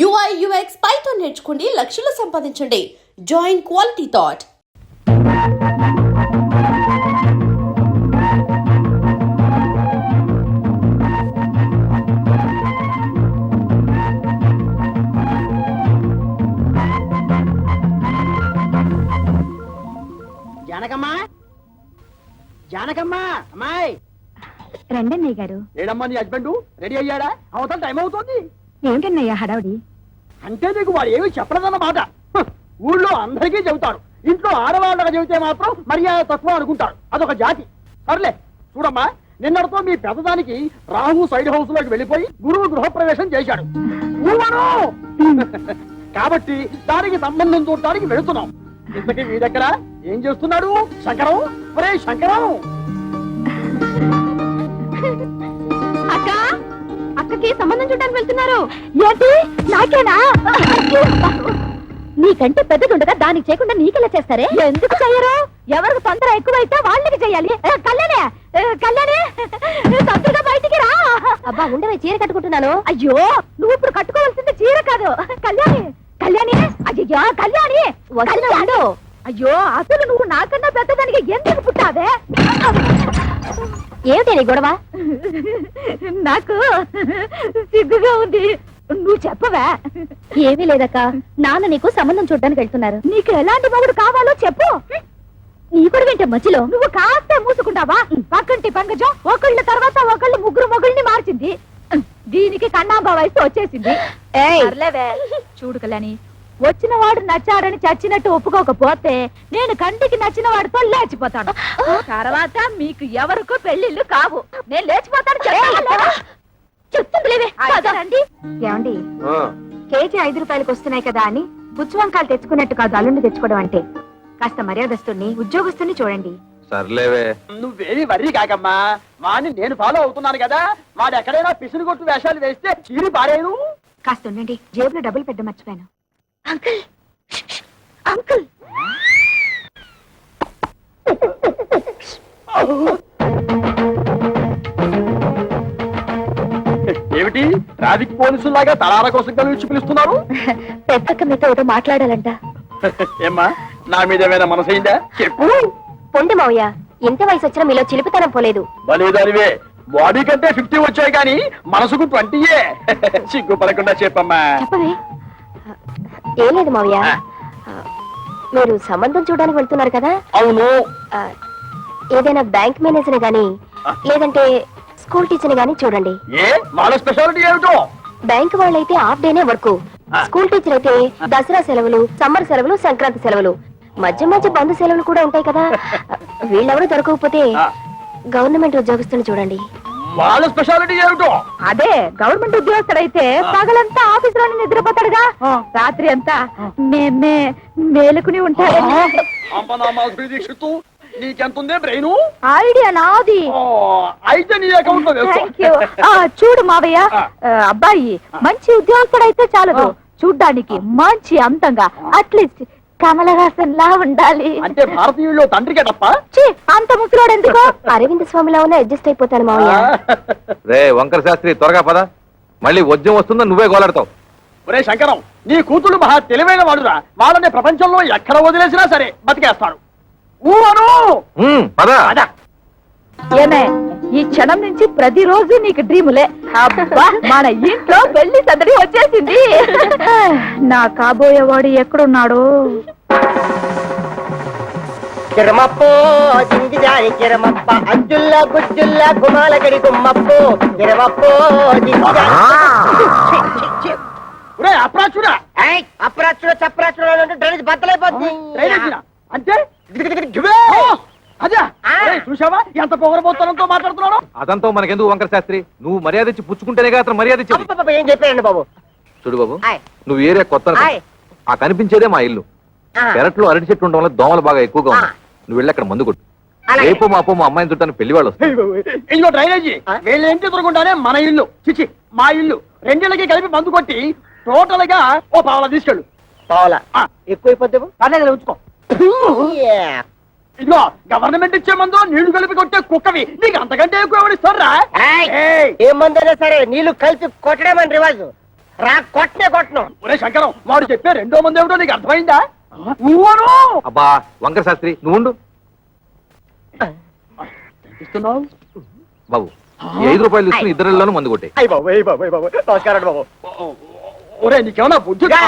UI UX Python నేర్చుకోండి, లక్షలు సంపాదించండి. Join Quality Thought. Janakamma, Janakamma, అమ్మాయి రండన్నయ్య గారు. ఏడమ్మా నీ హస్బెండ్ రెడీ అయ్యాడా? అవతల టైం అవుతుంది. ఏమిటన్నయ్య హడావుడి? అంటే నీకు వాడు ఏమీ చెప్పలేదన్నమాట. ఊళ్ళో అందరికీ చెబుతారు, ఇంట్లో ఆడవాళ్ళగా చెబితే మాత్రం మర్యాద తక్కువ అనుకుంటారు. అదొక జాతి. సర్లే చూడమ్మా, నిన్నటితో మీ పెద్దదానికి రాహు సైడ్ హౌస్ లోకి వెళ్ళిపోయి గురువు గృహప్రవేశం చేశాడు. కాబట్టి దానికి సంబంధం చూడటానికి వెళుతున్నాం. ఇంతకీ మీ దగ్గర ఏం చేస్తున్నాడు శంకరం? ఒరే శంకరం! అక్క, అక్కకి సంబంధం చూడడానికి వెళ్తున్నారు. ఏంటి నాకేనా? నీకంటే పెద్దదుండగా దానికి చేయకుండా నీకెలా చేస్తారే? ఎందుకు చెయ్యరు? ఎవరికి తొందర ఎక్కువైతే వాళ్ళకి చెయ్యాలి. కళ్యాణే, కళ్యాణే, తొందరగా బయటికి రా. అబ్బా ఉండవే, చీర కట్టుకుంటున్నాను. అయ్యో, నువ్వు ఇప్పుడు కట్టుకోవాల్సింది చీర కాదు. కళ్యాణి, కళ్యాణి, అయ్యో కళ్యాణి, వస్తున్నాడు. అయ్యో, అసలు నువ్వు నాకన్నా పెద్దదానికి ఎందుకు పుట్టావే? ఏమిటి నీ గొడవ? నాకు సిగ్గుగా ఉంది. నువ్వు చెప్పవా? ఏమీ లేదక్క, నాన్న నీకు సంబంధం చూడడానికి వెళ్తున్నారు. నీకు ఎలాంటి మొగుడు కావాలో చెప్పు. నీ కూడా వింటే మధ్యలో నువ్వు కాస్త మూసుకుంటావా? పక్కంటి పంకజం ఒకళ్ళ తర్వాత ఒకళ్ళు ముగ్గురు మొగుల్ని మార్చింది. దీనికి కన్నాంబా వయసు వచ్చేసింది. చూడు కళ్యాణి, వచ్చిన వాడు నచ్చాడని చచ్చినట్టు ఒప్పుకోకపోతే నేను కంటికి నచ్చిన వాడితో లేచిపోతాను. తర్వాత మీకు ఎవరికో పెళ్లిళ్ళు కావు. నేను లేచిపోతాను. చెప్తుంది లేవే. ఏమండి, కేజీ 5 రూపాయలకు వస్తున్నాయి కదా అని పుచ్చువంకాయలు తెచ్చుకున్నట్టు కాదు అల్లుండి తెచ్చుకోవడం అంటే. కాస్త మర్యాదస్తుని ఉద్యోగస్తుని చూడండి. సర్లేవే, నువ్వేమి వర్రీ కాకమ్మా. వాడిని నేను ఫాలో అవుతున్నాను కదా. వాడు ఎక్కడైనా పిసిని కొట్టు వేషాలు వేస్తే చీరి పారేను. కాస్త ఉండండి, జేబులో డబ్బులు పెద్ద మర్చిపోయాను. అంకుల్, అంకుల్, ఏమిటి ట్రాఫిక్ పోలీసులాగా తలార కోసం కలిసి పిలుస్తున్నారు? పెద్దక్క మీతో ఏదో మాట్లాడాలంట. ఏమ్మా, నా మీద ఏమైనా మనసైందా? చెప్పు. పొండి మావయ్య, ఇంత వయసు వచ్చినా మీలో చిలిపితనం పోలేదు. బలేదానివే, బాడీ కంటే 50 వచ్చాయి కానీ మనసుకు 20. సిగ్గుపడకుండా చెప్పమ్మా. చెప్పవే. ఏం లేదు మావయ్య, మీరు సంబంధం చూడడానికి వెళ్తున్నారు కదా? అవును. ఏదైనా బ్యాంక్ మేనేజర్ గాని లేదంటే స్కూల్ టీచర్ గాని చూడండి. ఏ వాళ్ళ స్పెషాలిటీ ఏమిటో? బ్యాంక్ వాళ్ళైతే హాఫ్ డేనే వర్క్. స్కూల్ టీచర్ అయితే దసరా సెలవులు, సమ్మర్ సెలవులు, సంక్రాంతి సెలవులు, మధ్య మధ్య బంధు సెలవులు కూడా ఉంటాయి కదా. వీళ్ళెవరూ దొరకకపోతే గవర్నమెంట్ ఉద్యోగస్తుని చూడండి. వాళ్ళ స్పెషాలిటీ ఏమిటో? అదే, గవర్నమెంట్ ఉద్యోగస్తుడైతే పగలంతా ఆఫీస్ లోనే నిద్రపోతాడుగా, రాత్రి అంతా మేలుకుని ఉంటాడు. నీకెంతుందే బ్రెయిన్? ఐడియా నాది. అయితే నీ అకౌంట్ లో చూడు మావయ్య, అబ్బాయి మంచి ఉద్యోగస్తుడైతే చాలదు, చూడ్డానికి మంచి అంతంగా అట్లీస్ట్ కమల హాసన్ లా ఉండాలి. అంటే భారతీయుల్లో తండ్రికే తప్ప అంత ముసలోడు ఎందుకో అరవింద్ స్వామిలా ఉన్న అడ్జస్ట్ అయిపోతాను మావయ్య. రే వంకర శాస్త్రి, త్వరగా పద, మళ్ళీ వద్యం వస్తుందా నువ్వే గోలాడతావు. ఒరే శంకరం, నీ కూతురు మహా తెలివైన వాడురా. వాళ్ళని ప్రపంచంలో ఎక్కడ వదిలేసినా సరే బతికేస్తాడు. ఏమే, ఈ క్షణం నుంచి ప్రతిరోజు నీకు డ్రీములే. అబ్బా, మన ఇంట్లో పెళ్లి సందడి వచ్చేసింది. నా కాబోయేవాడు ఎక్కడున్నాడు? కిరమప్పో జింగిజారి కిరమప్ప అజ్జుల్లా గుజ్జుల్లా గుమాలగడి గుమ్మప్పో కిరమప్పో అప్రాచుడా అప్రాచుడ చప్రాచుడ డ్రైనేజ్ బద్దలైపోతుంది. అంటే అదే చూసావా ఎంత పొగరబోతనంతో మాట్లాడుతున్నాడు? అదంతా మనకెందుకు వంకర శాస్త్రి, నువ్వు మర్యాద ఇచ్చి పుచ్చుకుంటేనే అతను మర్యాద ఇచ్చి. ఏం చెప్పారండి బాబు? చూడు బాబు, నువ్వు ఏరియా కొత్త, ఆ కనిపించేదే మా ఇల్లు. పెరట్లో అరటి చెట్టు ఉండడం వల్ల దోమలు బాగా ఎక్కువగా ఉన్నాయి. నువ్వు వెళ్ళి అక్కడ మందు కొట్టు. రేపు మాపో మా అమ్మాయిని చుట్టాను పెళ్లి వాళ్ళు వస్తారు. ఇంకో డ్రైనేజీ వీళ్ళ ఇంటి దొరకుండానే మన ఇల్లు చిచి మా ఇల్లు రెండిళ్ళకి కలిపి మందు కొట్టి టోటల్ గా ఓ పావలా తీసుకెళ్ళు. పావలా ఎక్కువైపోతే పర్లేదు, ఉంచుకో. ఇదిగో గవర్నమెంట్ ఇచ్చే మందు నీళ్లు కలిపి కొట్టే కుక్కవి నీకు అంతకంటే ఎక్కువ ఎవరిస్తారా? ఏ మందైనా సరే నీళ్లు కలిపి కొట్టడం అని రివాజు. రా కొట్టనే కొట్టను. ఒరే శంకరం, వాడు చెప్పే రెండో మంది ఏమిటో నీకు అర్థమైందా? ఊవను అబ్బా వంకర శాస్త్రి నువ్వు ఉండు. ఇస్తున్నావు. బాబు ఈ 5 రూపాయలు తీసుకుని ఇద్దరిలోనూ మందు కొట్టే. అయ్య బాబు, అయ్య బాబు, అయ్య బాబు, నమస్కారం అండి బాబు. ఒరే నీకేమన్నా బుద్ధి గా.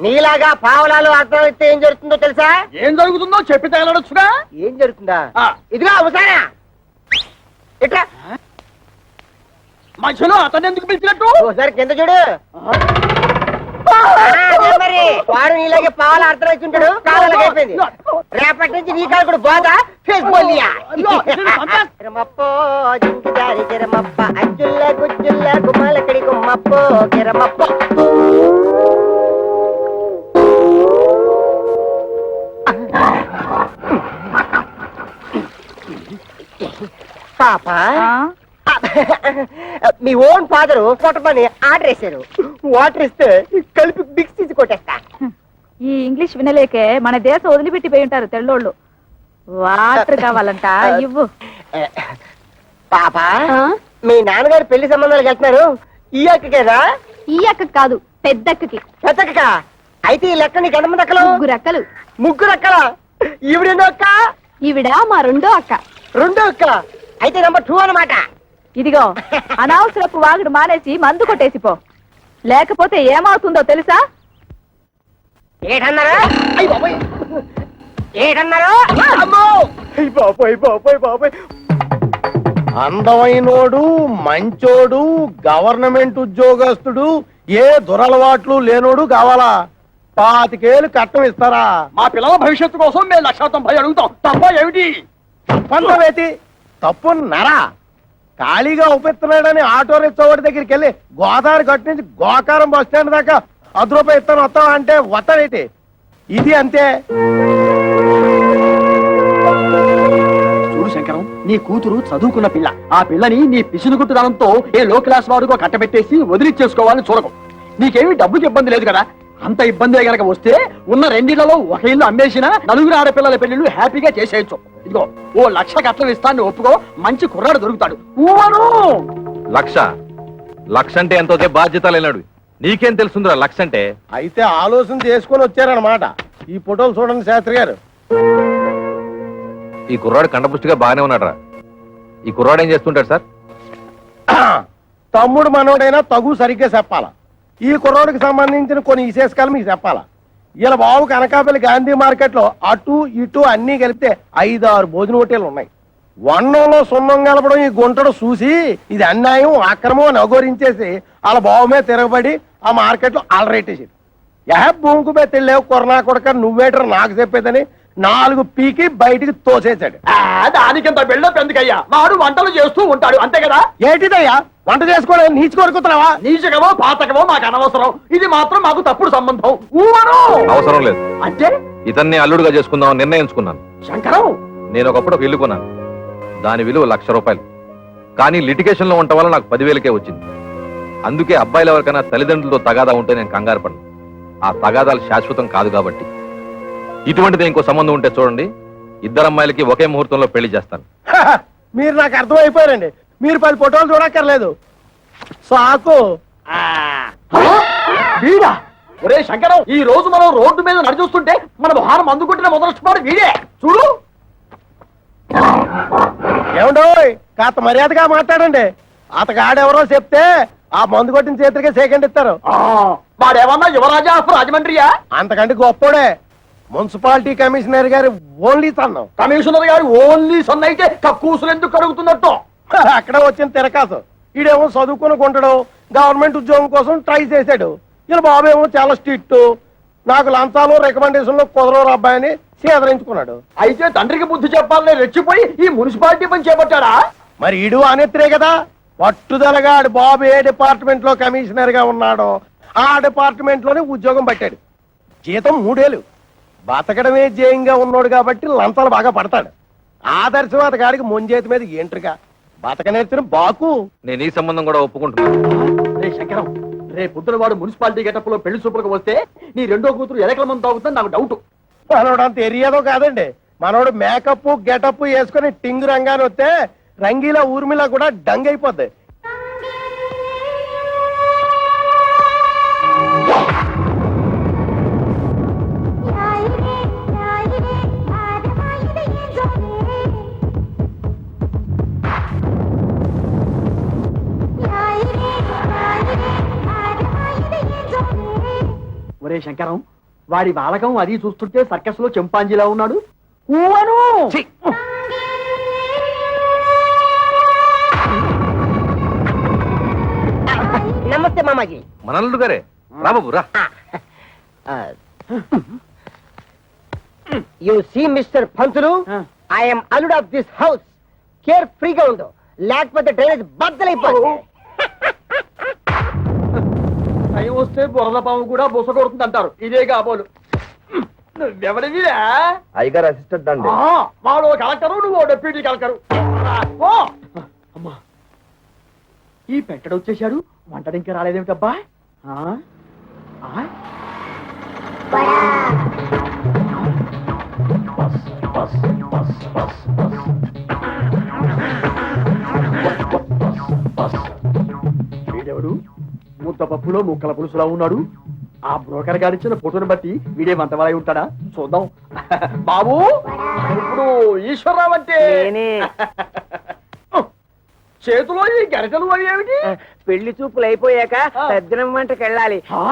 నీలాగా పావలాలు అర్థం అయితే ఏం జరుగుతుందో తెలుసా? ఏం జరుగుతుందో చెప్పి తగలడొచ్చుగా. ఏం జరుగుతుందా? ఆ. ఇదిగా అవసానా ఇట్లా మధ్యలో అతను ఎందుకు పిలిచినట్టు? ఒకసారి కింద చూడు. అదే మరి వాడు నీలాగే పావులు అర్థం వచ్చి ఉంటాడు. కాలాలకు అయిపోయింది. రేపటి నుంచి నీ కాలు కూడా బాధ ఫేస్ బోలియా. కిరమప్పో జింకిదారి కిరమప్ప అజ్జుల్ల గుజ్జుల్ల గుమ్మలకడి గుమ్మప్పో కిరమప్ప. పాప మీ ఓన్ ఫాదరు కొట్టమని ఆర్డర్ వేశారు. వాటర్ ఇస్తే కలిపి మిక్స్ తీసి కొట్టేస్తా. ఈ ఇంగ్లీష్ వినలేకే మన దేశం వదిలిపెట్టి పోయి ఉంటారు తెల్లోళ్ళు. వాటర్ కావాలంట ఇవ్వు. పాప మీ నాన్నగారు పెళ్లి సంబంధాలకు వెళ్తున్నారు. ఈ అక్కకేనా? ఈ అక్క కాదు, పెద్దక్కకి. పెద్దక్క అయితే ఈ లెక్క నీకు ఎంతమంది అక్కలు? 3 అక్కలు. 3 అక్కల. ఈవిడెన్నో అక్క? ఈవిడ మా రెండో అక్క. 2 అక్క అయితే నెంబర్ 2 అన్నమాట. ఇదిగో అనవసరపు వాగుడు మానేసి మందు కొట్టేసిపో, లేకపోతే ఏమవుతుందో తెలుసా? ఏటన్నారా? ఏటన్నారా? బాబాయ్ బాబాయ్ బాబాయ్. అందమైనోడు, మంచోడు, గవర్నమెంట్ ఉద్యోగస్తుడు, ఏ దురలవాట్లు లేనోడు కావాలా? 25 కట్నం ఇస్తారా? మా పిల్లల భవిష్యత్తు కోసం మేము 190 అడుగుతాం. తప్ప ఏమిటి? తప్పంతవేతి తప్పున్నారా? ఖాళీగా ఉపయోగిస్తున్నాడని ఆటో రిక్షావాడి దగ్గరికి వెళ్ళి గోదావరి గట్టు నుంచి గోకారం బస్ స్టాండ్ దాకా 10 రూపాయలు ఇస్తాను వస్తావా అంటే వస్తావేటి? ఇది అంతే. చూడు శంకరం, నీ కూతురు చదువుకున్న పిల్ల. ఆ పిల్లని నీ పిసినుగుట్టుదనంతో ఏ లో క్లాస్ వాడుకో కట్టబెట్టేసి వదిలిచ్చేసుకోవాలని చూడకు. నీకేమి డబ్బుకి ఇబ్బంది లేదు కదా. అంత ఇబ్బంది గనక వస్తే ఉన్న 2 ఇళ్లలో ఒక ఇల్లు అమ్మేసినా 4 ఆడపిల్లల పెళ్లిళ్ళు హ్యాపీగా చేసేయచ్చు. ఇదిగో ఓ 1,00,000 కట్నం ఇస్తాను ఒప్పుకో, మంచి కుర్రాడు దొరుకుతాడు. ఊవను 1,00,000 అంటే ఎంతో బాధ్యత లేనాడు. నీకేం తెలుసుందిరా 1,00,000 అంటే? అయితే ఆలోచన చేసుకొని వచ్చారనమాట. ఈ ఫోటోలు చూడండి శాస్త్రి గారు. ఈ కుర్రాడు కండపుష్టిగా బాగానే ఉన్నాడు. ఈ కుర్రాడు ఏం చేస్తుంటాడు సార్? తమ్ముడు మనోడైనా తగు సరిగ్గా చెప్పాలా. ఈ కుర్రోడికి సంబంధించిన కొన్ని విశేషాలు మీకు చెప్పాలా. ఇలా బాబు కనకాపల్లి గాంధీ మార్కెట్ లో అటు ఇటు అన్ని కలిపితే 5-6 భోజన హోటళ్లు ఉన్నాయి. వన్నంలో సున్నం కలపడం ఈ గుంటడు చూసి ఇది అన్యాయం అక్రమం అని అఘోరించేసి వాళ్ళ బాబు మీద తిరగబడి ఆ మార్కెట్ లో అలరేటేసింది. భూమికి మీద తెలియవు కొరనా కొడక నువ్వేటర్ నాకు చెప్పేదని 4 పీకి బయటికి తోసేశాడు. దానికింత బిల్డప్ ఎందుకయ్యా? వాడు వంటలు చేస్తూ ఉంటాడు అంతే కదా. ఏంటిదయ్యా వంట చేసుకోవడం నీచి కొరుకుతున్నావా? నీచకమో పాతకమో మాకు అనవసరం. ఇది మాత్రం మాకు తప్పుడు సంబంధం. ఊవను అవసరం లేదు. అంటే ఇతన్ని అల్లుడుగా చేసుకుందామని నిర్ణయించుకున్నాను. శంకరం, నేను ఒకప్పుడు ఒక ఇల్లు కొన్నాను. దాని విలువ 1,00,000 రూపాయలు. కానీ లిటిగేషన్ లో ఉండటం వల్ల నాకు 10,000కే వచ్చింది. అందుకే అబ్బాయిలు ఎవరికైనా తల్లిదండ్రులతో తగాదా ఉంటే నేను కంగారు పడను. ఆ తగాదాలు శాశ్వతం కాదు కాబట్టి. ఇటువంటిది ఇంకో సంబంధం ఉంటే చూడండి, 2 అమ్మాయిలకి ఒకే ముహూర్తంలో పెళ్లి చేస్తాను. మీరు నాకు అర్థమైపోయారండి. మీరు 10 ఫోటోలు చూడక్కర్లేదు. సాకు వీడా? ఒరే శంకరం, ఈ రోజు మనం రోడ్డు మీద నడిచొస్తుంటే మన భారం అందుకుంటున్న మొదలస్తున్నారు వీడే. చూడు. ఏమండోయ్ కాస్త మర్యాదగా మాట్లాడండి. అతగాడెవరో చెప్తే ఆ మందు కొట్టిన చేతులకే సెకండ్ ఇస్తారు. వాడేమన్నా యువరాజా ఆఫ్ రాజమండ్రియా? అంతకంటే గొప్పోడే. మున్సిపాలిటీ కమిషనర్ గారి ఓన్లీ సన్నం. కమిషనర్ గారు ఓన్లీ సన్ అయితే కక్కూసులు ఎందుకు కడుగుతున్నట్టు? అక్కడ వచ్చిన తిరకాసు. ఈడేమో చదువుకుని కొంటాడు, గవర్నమెంట్ ఉద్యోగం కోసం ట్రై చేశాడు. ఇలా బాబేమో చాలా స్ట్రిక్ట్. నాకు లంచాలు రికమెండేషన్లు కుదరవు అబ్బాయిని సేదరించుకున్నాడు. అయితే తండ్రికి బుద్ధి చెప్పాలని రెచ్చిపోయి ఈ మున్సిపాలిటీ పని చేపట్టాడా? మరి ఈడు అనేత్రే కదా. పట్టుదలగా ఆడు బాబు ఏ డిపార్ట్మెంట్ లో కమిషనర్ గా ఉన్నాడో ఆ డిపార్ట్మెంట్ లోనే ఉద్యోగం పట్టాడు. జీతం 3 ఏళ్ళు. బతకడమే జయంగా ఉన్నాడు కాబట్టి లంచాలు బాగా పడతాడు. ఆదర్శవాద గారికి ముంజేతి మీద ఏంట్రుగా బతక నేర్చిన బాకు. నేను ఈ సంబంధం కూడా ఒప్పుకుంటున్నాను. రే శంకరం, రే పొద్దున వాడు మున్సిపాలిటీ గెటప్ లో పెళ్లి చూపులకు వస్తే నీ రెండో కూతురు ఎలకల మంది తాగుతుందని నాకు డౌట్. మనోడు అంత ఎరియాదో కాదండి. మనోడు మేకప్ గెటప్ వేసుకుని టింగ్ రంగాన్ని వస్తే రంగీలా ఊర్మిలా కూడా డంగ్ అయిపోద్ది. ఒరే శంకరం, వాడి బాలకం అది చూస్తుంటే సర్కస్ లో చింపాంజీలా ఉన్నాడు. ఊవను నమస్తే మామాజీ. మనల్లు గారే రా బాబు రా. You see Mr Pantulu, I'm అల్లుడ్ ఆఫ్ దిస్ హౌస్. కేర్ ఫ్రీగా ఉండు, లేకపోతే డ్రైనేజ్ బద్దలైపోతుంది. టైం వస్తే బురద పాము కూడా బుస కొడుతుంది అంటారు. ఇదే కాబోలు. నువ్వెవరివిరా? అయ్యగారు అసిస్టెంట్ అండి. వాడు కలెక్టరు, నువ్వు డెప్యూటీ కలెక్టరు. ఓ! అమ్మా, ఈ పెంటడు వచ్చేశాడు. వంటడు ఇంకా రాలేదేమిటబ్బా? ఆ? ఆ? వీడెవడు? ముద్ద పప్పులో ముక్కల పులుసులా ఉన్నాడు. ఆ బ్రోకర్ గారిచ్చిన ఫోటోని బట్టి వీడే వంటవాలై ఉంటాడా? చూద్దాం. బాబు, ఇప్పుడు ఈశ్వరరావు అంటే చేతిలో ఈ గరిటలు అవి ఏమిటి? పెళ్లి చూపులు అయిపోయాక సజ్జనం వంటకి వెళ్ళాలి. ఆ?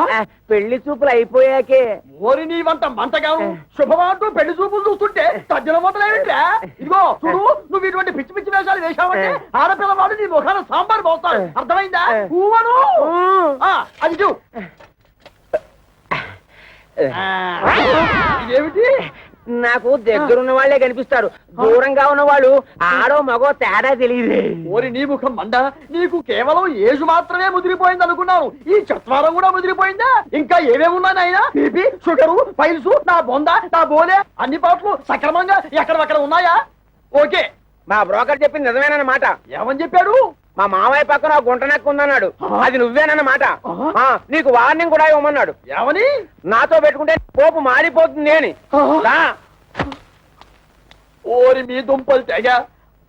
పెళ్లి చూపులు అయిపోయాకే. ఓరి నీ వంట మంటగాను శుభమాటూ పెళ్లి చూపులు చూస్తుంటే తజ్జల వంటలు ఏమిటా? ఇదిగో చూడు, నువ్వు ఇటువంటి పిచ్చి పిచ్చి వేషాలు వేశావంటే ఆడపిల్లవాడు నీ ముఖాన సాంబార్ పోస్తాడు. అర్థమైందా? ఊవను. అది చూ. ఇదేమిటి? నాకు దగ్గరున్న వాళ్ళే కనిపిస్తారు, దూరంగా ఉన్న వాళ్ళు ఆడో మగో తేడా తెలియదు. ఓరి నీ ముఖం మండ, నీకు కేవలం ఏజు మాత్రమే ముదిరిపోయింది అనుకున్నాను. ఈ చత్వారం కూడా ముదిరిపోయిందా? ఇంకా ఏమేమి ఉన్నాయి నాయనా? బీపీ, షుగరు, పైల్స్, నా బొంద, నా బోలే, అన్ని పాటలు సక్రమంగా ఎక్కడక్కడ ఉన్నాయా? ఓకే. మా బ్రోకర్ చెప్పింది నిజమేనన్నమాట. ఏమని చెప్పాడు? మా మామయ్య పక్కన గుంట నక్కు ఉందన్నాడు. అది నువ్వేనన్నమాట. నీకు వార్నింగ్ కూడా ఇవ్వమన్నాడు. ఏమని? నాతో పెట్టుకుంటే పోపు మారిపోతుంది అని. రా. ఓరి మీ దుంపలు తెగ,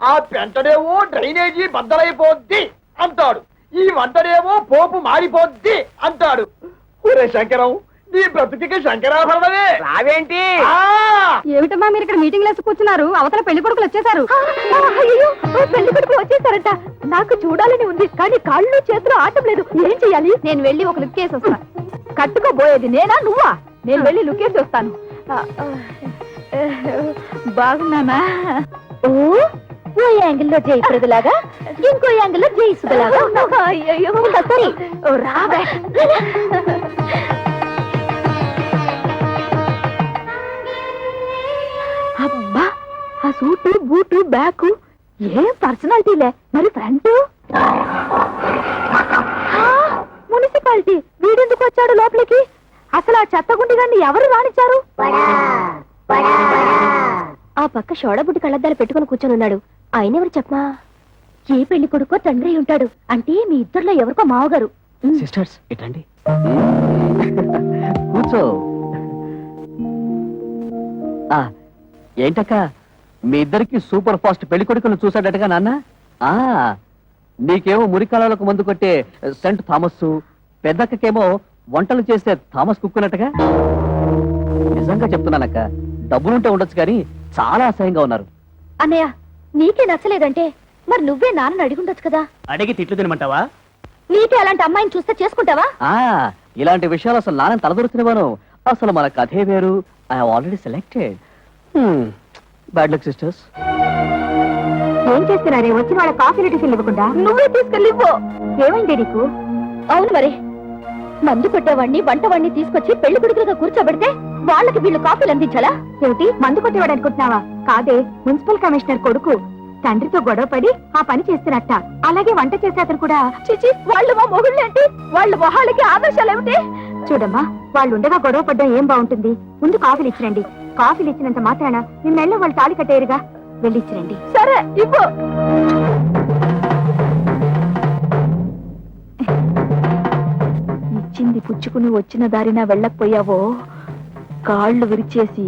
ఆ పెంటడేమో డ్రైనేజీ బద్దలైపోద్ది అంటాడు, ఈ వంటడేమో పోపు మారిపోద్ది అంటాడు. ఒరే శంకరం, నీ బ్రతుకి శంకరాభరణమే. రావేంటి? ఏమిటమ్మా మీరు ఇక్కడ మీటింగ్ లేసి కూర్చున్నారు? అవతల పెళ్లి కొడుకులు వచ్చేసారు. అయ్యో, పెళ్లి కొడుకులు వచ్చేసారట. నాకు చూడాలని ఉంది, కానీ కాళ్ళు చేతులు ఆటం లేదు. ఏం చెయ్యాలి? నేను వెళ్ళి ఒక లుక్ వేసి వస్తాను. కట్టుకోబోయేది నేనా నువ్వా? నేను వెళ్ళి లుక్ వేసి వస్తాను. బాగున్నానా? ఓ యాంగిల్లో జయప్రదలాగా, ఇంకో యాంగిల్లో జయసుదలాగా. అయ్యో సరి రావే. అబ్బా, ఆ సూటు బూటు బ్యాగు ఏం పర్సనాలిటీలే. మరి ఫ్రంట్ మున్సిపాలిటీ. వీడెందుకు వచ్చాడు లోపలికి? అసలు ఆ చెత్తగుండి గారిని ఎవరు రానిచ్చారు? ఆ పక్క షోడబుడ్డి కళ్ళద్దాలు పెట్టుకుని కూర్చొని ఉన్నాడు. ఆయన ఎవరు చెప్పమా? ఏ పెళ్లి కొడుకో తండ్రి ఉంటాడు. అంటే మీ ఇద్దరిలో ఎవరికో మావగారు. సిస్టర్స్ ఇటండి, కూర్చో. ఏంటక్క, మీ ఇద్దరికి సూపర్ ఫాస్ట్ పెళ్లి కొడుకును చూసాడటగా నాన్న? నీకేమో మురికాలకు మందు కొట్టే సెంట్ థామస్, పెద్దక్కకేమో వంటలు చేస్తే థామస్ కుక్కున్నట్టుగా. నిజంగా చెప్తున్నానక్క, డబ్బులుంటే ఉండొచ్చు కానీ చాలా అసహ్యంగా ఉన్నారు. అన్నయ్య, నీకే నచ్చలేదంటే మరి నువ్వే నాన్నని అడిగుండొచ్చు కదా. అడిగి తిట్లు తినమంటావా? నీకే అలాంటి అమ్మాయిని చూస్తే చేసుకుంటావా? ఇలాంటి విషయాలు అసలు నాన్న తలదొరుకుతున్నాను. అసలు మన కథే వేరు. I already selected. Bad luck sisters. ఏం చేస్తున్నారే? వచ్చి వాళ్ళ కాఫీ టిఫిన్ ఇవ్వకుండా నువ్వే తీసుకెళ్ళిపో. ఏమైంది నీకు? అవును మరి, మందు కొట్టేవాడిని వంటవాడిని తీసుకొచ్చి పెళ్లి కొడుకులుగా కూర్చోబెడితే వాళ్ళకి వీళ్ళు కాఫీలు అందించాలా? ఏమిటి, మందు కొట్టేవాడు అనుకుంటున్నావా? కాదే, మున్సిపల్ కమిషనర్ కొడుకు తండ్రితో గొడవపడి ఆ పని చేస్తున్నట్ట. అలాగే వంట చేసే అతను కూడా. చిచి, వాళ్ళు మా మొగుళ్ళు ఏంటి? వాళ్ళు మొహాలకి ఆదర్శాలు ఏమిటి? చూడమ్మా, వాళ్ళు ఉండగా గొడవ పడ్డం ఏం బాగుంటుంది? ముందు కాఫీలు ఇచ్చిరండి. కాఫీలు ఇచ్చినంత మాత్రాన మీ మెళ్ళో వాళ్ళు తాళి కట్టేరుగా. వెళ్ళి ఇచ్చిరండి. సరే, ఇవ్వు. ఇచ్చింది పుచ్చుకుని వచ్చిన దారిన వెళ్ళకపోయావో కాళ్ళు విరిచేసి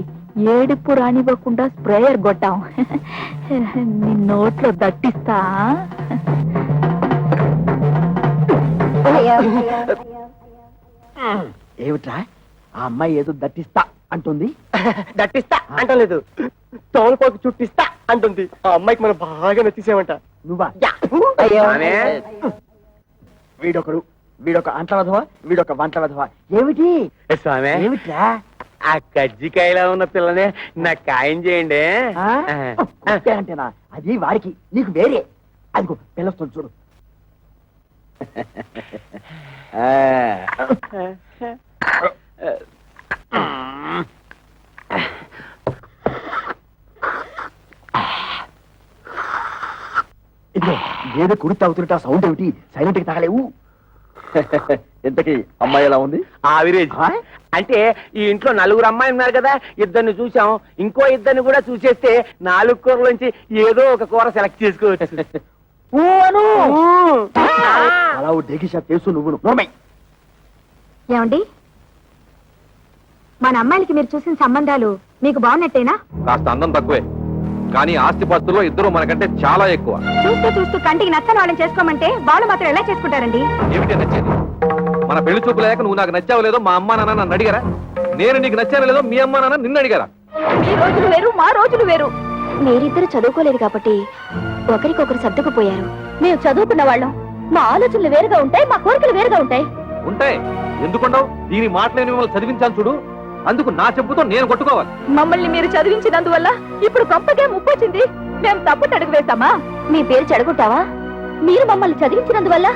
ఏడుపు రానివ్వకుండా స్ప్రేయర్ కొట్టాం. నీ నోట్లో దట్టిస్తా. ఏమిట్రా, ఆ అమ్మాయి ఏదో దట్టిస్తా అంటుంది? దట్టిస్తా అంటలేదు, తోలుకోకి చుట్టిస్తా అంటుంది. ఆ అమ్మాయికి మనం బాగా నచ్చేసామంట. నువ్వా? అయ్యో, వీడొకడు వీడొక అంట్ల వెధవ, వీడొక వంట వెధవ. ఏమిటి స్వామి ఏమిట్రా? ఆ కజ్జికాయలో ఉన్న పిల్లనే నాకు ఖాయం చేయండి. ఆ? కుట్టే అంటేనా? అది వాడికి, నీకు వేరే. అదిగో పిల్లొస్తుంది చూడు. ఇదిగో ఏదో కుడి తాగుతుంటే ఆ సౌండ్ ఏమిటి? సైలెంట్ గా తాగలేవు. ఇంతకీ అమ్మాయి ఎలా ఉంది? ఆవిరేజ్. ఆ? అంటే ఈ ఇంట్లో నలుగురు అమ్మాయిలు ఉన్నారు కదా, ఇద్దరిని చూసాం, ఇంకో ఇద్దరిని కూడా చూసేస్తే 4 కూరలోంచి ఏదో ఒక కూర సెలెక్ట్ చేసుకోవచ్చు. అలా డేకి షాప్ తెలుసు నువ్వు నోర్మై. ఏమండి, మన అమ్మాయిలకి మీరు చూసిన సంబంధాలు మీకు బాగున్నట్టేనా? కాస్త అందం తక్కువే, కానీ ఆస్తిపాస్తుల్లో ఇద్దరు మనకంటే చాలా ఎక్కువ. చూస్తూ చూస్తూ కంటికి నచ్చని వాళ్ళని చేసుకోమంటే వాళ్ళు మాత్రం ఎలా చేసుకుంటారండి? ఏమిటి నచ్చేది? మన పెళ్లి చూపులేక నువ్వు నాకు నచ్చావు లేదో మా అమ్మా నాన్న నన్ను అడిగారా? నేను నీకు నచ్చాను లేదో మీ అమ్మా నాన్న నిన్ను అడిగారా? మీ రోజులు వేరు, మా రోజులు వేరు. మీరిద్దరు చదువుకోలేదు కాబట్టి ఒకరికొకరు సర్దుకుపోయారు. మేము చదువుకున్న వాళ్ళం, మా ఆలోచనలు వేరుగా ఉంటాయి, మా కోరికలు వేరుగా ఉంటాయి. ఉంటాయి, ఎందుకుండవు? దీని మాటలేని మిమ్మల్ని చదివించాను చూడు, అందుకు నా చెప్పుతో నేను కొట్టుకోవాలి. మమ్మల్ని మీరు చదివించినందువల్ల ఇప్పుడు కొంపకే ముప్పొచ్చింది. మేము తప్పు అడుగు వేస్తామా? మీ పేరు చెడగొట్టావా? మీరు మమ్మల్ని చదివించినందువల్ల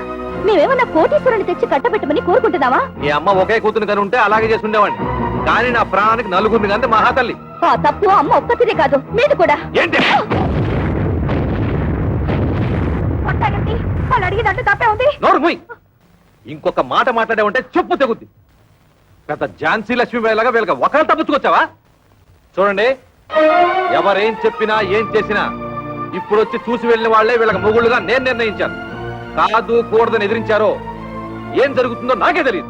మేమేమన్నా కోటీశ్వరుని తెచ్చి కట్టబెట్టమని కోరుకుంటున్నావా? మీ అమ్మ ఒకే కూతురు కని ఉంటే అలాగే చేసి ఉండేవాడిని, కానీ నా ప్రాణానికి నలుగురిని కంటే మహాతల్లి. ఆ తప్పు అమ్మ ఒక్కతిదే కాదు, మీది కూడా. ఏంటి? కొట్టాగండి, వాళ్ళు అడిగినట్టు తప్పే ఉంది. నోరు మూయ్. ఇంకొక మాట మాట్లాడే చెప్పు తెగుద్ది. పెద్ద ఝాన్సీ లక్ష్మీబాయిలాగా వీళ్ళకి ఒకళ్ళు తప్పించుకొచ్చావా? చూడండి, ఎవరేం చెప్పినా ఏం చేసినా ఇప్పుడు వచ్చి చూసి వెళ్ళిన వాళ్లే వీళ్ళకి మొగుళ్ళుగా నేను నిర్ణయించాను. కాదు కూడదని ఎదిరించారో ఏం జరుగుతుందో నాకే తెలియదు.